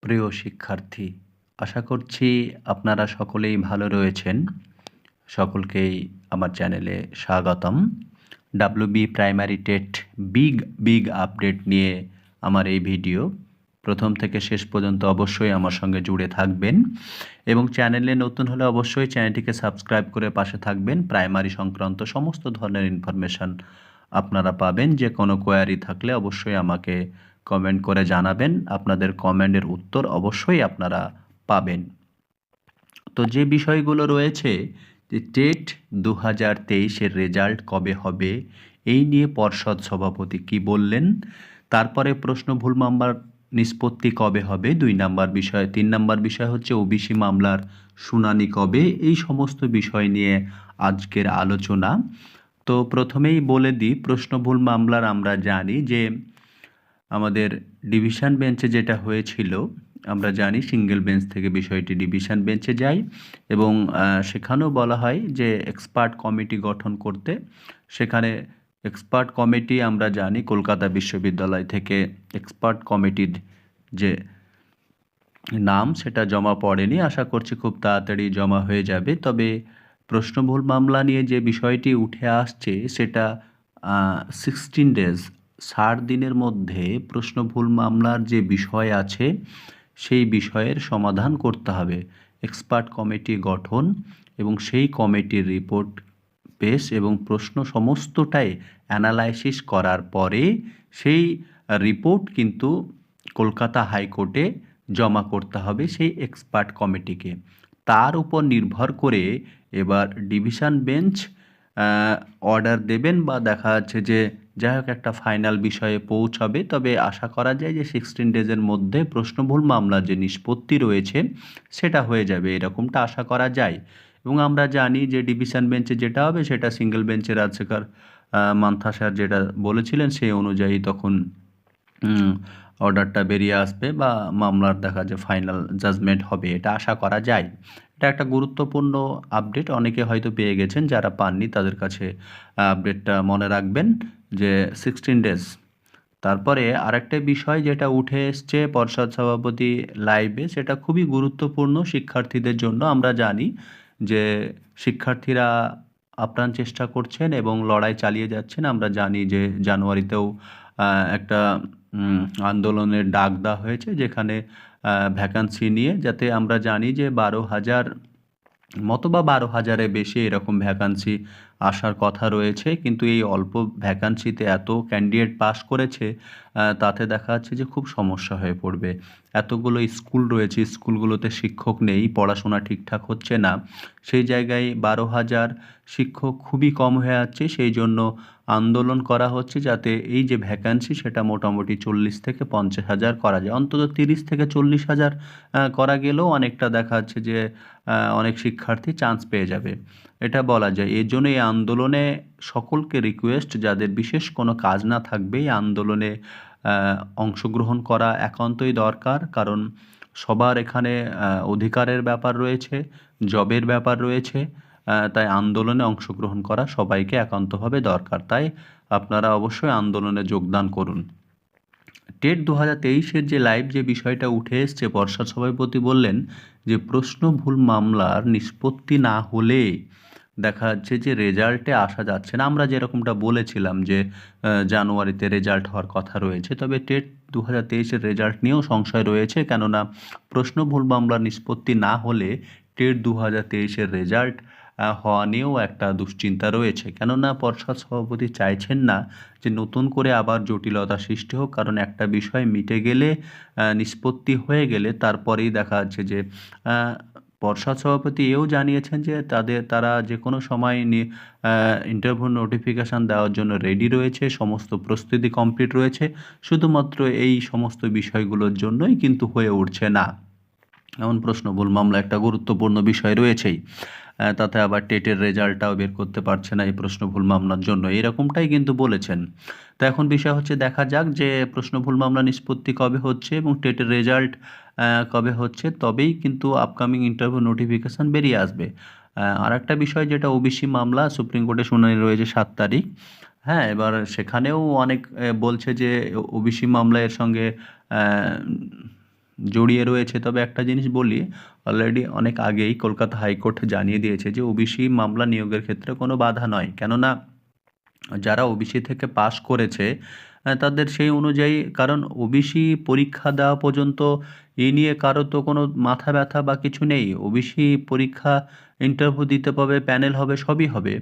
প্রিয় শিক্ষার্থী, আশা করছি আপনারা সকলেই ভালো রয়েছেন। সকলকেই আমার চ্যানেলে স্বাগতম। WB primary TET big update নিয়ে আমার এই ভিডিও। প্রথম থেকে শেষ পর্যন্ত অবশ্যই আমার সঙ্গে জুড়ে থাকবেন এবং চ্যানেলে নতুন হলে অবশ্যই চ্যানেলটিকে সাবস্ক্রাইব করে পাশে থাকবেন। প্রাইমারি সংক্রান্ত সমস্ত ধরনের ইনফরমেশান আপনারা পাবেন। যে কোনো কোয়ারি থাকলে অবশ্যই আমাকে কমেন্ট করে জানাবেন। আপনাদের কমেন্টের উত্তর অবশ্যই আপনারা পাবেন। তো যে বিষয়গুলো রয়েছে, যে টেট 2023-এর রেজাল্ট কবে হবে, এই নিয়ে পর্ষদ সভাপতি কি বললেন, তারপরে প্রশ্ন ভুল মামলার নিষ্পত্তি কবে হবে 2 নাম্বার বিষয়, 3 নাম্বার বিষয় হচ্ছে ওবিসি মামলার শুনানি কবে, এই সমস্ত বিষয় নিয়ে আজকের আলোচনা। তো প্রথমেই বলে দিই, প্রশ্ন ভুল মামলার আমরা জানি যে আমাদের ডিভিশন বেঞ্চে যেটা হয়েছিল, আমরা জানি সিঙ্গেল বেঞ্চ থেকে বিষয়টি ডিভিশন বেঞ্চে যায় এবং সেখানেও বলা হয় যে এক্সপার্ট কমিটি গঠন করতে। সেখানে এক্সপার্ট কমিটি আমরা জানি কলকাতা বিশ্ববিদ্যালয় থেকে এক্সপার্ট কমিটির যে নাম সেটা জমা পড়েনি। আশা করছি খুব তাড়াতাড়ি জমা হয়ে যাবে। তবে প্রশ্নভুল মামলা নিয়ে যে বিষয়টি উঠে আসছে সেটা 16 ডেজ 60 দিনের মধ্যে প্রশ্নভুল মামলার যে বিষয় আছে সেই বিষয়ের সমাধান করতে হবে। এক্সপার্ট কমিটি গঠন এবং সেই কমিটির রিপোর্ট পেশ এবং প্রশ্ন সমস্তটাই অ্যানালাইসিস করার পরে সেই রিপোর্ট কিন্তু কলকাতা হাইকোর্টে জমা করতে হবে সেই এক্সপার্ট কমিটিকে। তার উপর নির্ভর করে এবার ডিভিশন বেঞ্চ অর্ডার দেবেন বা দেখা যাচ্ছে যে যাই হোক একটা ফাইনাল বিষয়ে পৌঁছাবে। তবে আশা করা যায় যে 16 ডেজের মধ্যে প্রশ্নভুল মামলার যে নিষ্পত্তি রয়েছে সেটা হয়ে যাবে, এরকমটা আশা করা যায়। এবং আমরা জানি যে ডিভিশন বেঞ্চে যেটা হবে সেটা সিঙ্গেল বেঞ্চের রাজশেখর মান্থা স্যার যেটা বলেছিলেন সেই অনুযায়ী তখন অর্ডারটা বেরিয়ে আসবে বা মামলার দেখা যে ফাইনাল জাজমেন্ট হবে, এটা আশা করা যায়। এটা একটা গুরুত্বপূর্ণ আপডেট, অনেকে হয়তো পেয়ে গেছেন, যারা পাননি তাদের কাছে আপডেটটা মনে রাখবেন যে 16 ডেজ। তারপরে আরেকটা বিষয় যেটা উঠে এসছে পর্ষদ সভাপতি লাইভে, সেটা খুবই গুরুত্বপূর্ণ শিক্ষার্থীদের জন্য। আমরা জানি যে শিক্ষার্থীরা আপ্রাণ চেষ্টা করছেন এবং লড়াই চালিয়ে যাচ্ছেন। আমরা জানি যে জানুয়ারিতেও একটা আন্দোলনের ডাক দেওয়া হয়েছে, যেখানে ভ্যাকান্সি নিয়ে, যাতে আমরা জানি যে 12,000 মতো বা 12,000-এর বেশি এরকম ভ্যাকান্সি আসার কথা রয়েছে। কিন্তু এই অল্প ভ্যাকান্সিতে এত ক্যান্ডিডেট পাস করেছে, তাতে দেখা যাচ্ছে যে খুব সমস্যা হয়ে পড়বে। এতগুলো স্কুল রয়েছে, স্কুলগুলোতে শিক্ষক নেই, পড়াশোনা ঠিকঠাক হচ্ছে না। সেই জায়গায় 12,000 শিক্ষক খুবই কম হয়ে যাচ্ছে। সেই জন্য আন্দোলন করা হচ্ছে যাতে এই যে ভ্যাকান্সি সেটা মোটামুটি 40 থেকে 50,000 করা যায়। অন্তত 30 থেকে 40,000 করা গেলেও অনেকটা দেখা যাচ্ছে যে অনেক শিক্ষার্থী চান্স পেয়ে যাবে, এটা বলা যায়। এর জন্য এই আন্দোলনে সকলকে রিকোয়েস্ট, যাদের বিশেষ কোনো কাজ না থাকবে এই আন্দোলনে অংশগ্রহণ করা একান্তই দরকার। কারণ সবার এখানে অধিকারের ব্যাপার রয়েছে, জবের ব্যাপার রয়েছে, তাই আন্দোলনে অংশগ্রহণ করা সবাইকে একান্তভাবে দরকার। তাই আপনারা অবশ্যই আন্দোলনে যোগদান করুন। টেট 2023-এর যে লাইভ যে বিষয়টা উঠে এসছে, পর্ষদ সভাপতি বললেন যে প্রশ্ন ভুল মামলার নিষ্পত্তি না হলে দেখা যাচ্ছে যে রেজাল্টে আসা যাচ্ছে না। আমরা যেরকমটা বলেছিলাম যে জানুয়ারিতে রেজাল্ট হওয়ার কথা রয়েছে, তবে টেট 2023-এর রেজাল্ট নিয়েও সংশয় রয়েছে। কেননা প্রশ্ন ভুল মামলার নিষ্পত্তি না হলে টেট 2023-এর রেজাল্ট হওয়া নিয়েও একটা দুশ্চিন্তা রয়েছে। কেননা পর্ষদ সভাপতি চাইছেন না যে নতুন করে আবার জটিলতা সৃষ্টি হোক। কারণ একটা বিষয় মিটে গেলে, নিষ্পত্তি হয়ে গেলে, তারপরেই দেখা যাচ্ছে যে পর্ষদ সভাপতি এও জানিয়েছেন যে তারা যে কোনো সময় ইন্টারভিউ নোটিফিকেশান দেওয়ার জন্য রেডি রয়েছে, সমস্ত প্রস্তুতি কমপ্লিট রয়েছে। শুধুমাত্র এই সমস্ত বিষয়গুলোর জন্যই কিন্তু হয়ে উঠছে না। এমন প্রশ্নভুল মামলা একটা গুরুত্বপূর্ণ বিষয় রয়েছেই, তাতে আবার টেটের রেজাল্টটাও বের করতে পারছে না এই প্রশ্নভুল মামলার জন্য, এরকমটাই কিন্তু বলেছেন। তো এখন বিষয় হচ্ছে দেখা যাক যে প্রশ্নভুল মামলা নিষ্পত্তি কবে হচ্ছে এবং টেটের রেজাল্ট কবে হচ্ছে, তবেই কিন্তু আপকামিং ইন্টারভিউ নোটিফিকেশান বেরিয়ে আসবে। আর একটা বিষয় যেটা ওবিসি মামলা, সুপ্রিম কোর্টে শুনানি রয়েছে 7 তারিখ। হ্যাঁ, এবার সেখানেও অনেক বলছে যে ওবিসি মামলা এর সঙ্গে জড়িয়ে রয়েছে। তবে একটা জিনিস বলি, অলরেডি অনেক আগেই কলকাতা হাইকোর্ট জানিয়ে দিয়েছে যে ওবিসি মামলা নিয়োগের ক্ষেত্রে কোনো বাধা নয়। কেননা যারা ওবিসি থেকে পাস করেছে তাদের সেই অনুযায়ী, কারণ ওবিসি পরীক্ষা দেওয়া পর্যন্ত এই নিয়ে কারো তো কোনো মাথা ব্যথা বা কিছু নেই। ওবিসি পরীক্ষা, ইন্টারভিউ দিতে পাবে, প্যানেল হবে, সবই হবে।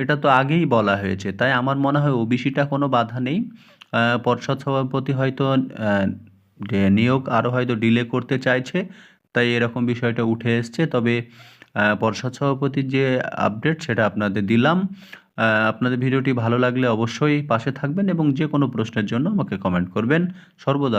এটা তো আগেই বলা হয়েছে। তাই আমার মনে হয় ওবিসিটা কোনো বাধা নেই। পর্ষদ সভাপতি হয়তো নিয়োগ আরও হয়তো ডিলে করতে চাইছে, তাই এরকম বিষয়টা উঠে এসছে। তবে পর্ষদ সভাপতির যে আপডেট সেটা আপনাদের দিলাম। আপনাদের ভিডিওটি ভালো লাগলে অবশ্যই পাশে থাকবেন এবং যে কোনো প্রশ্নের জন্য আমাকে কমেন্ট করবেন। সর্বদা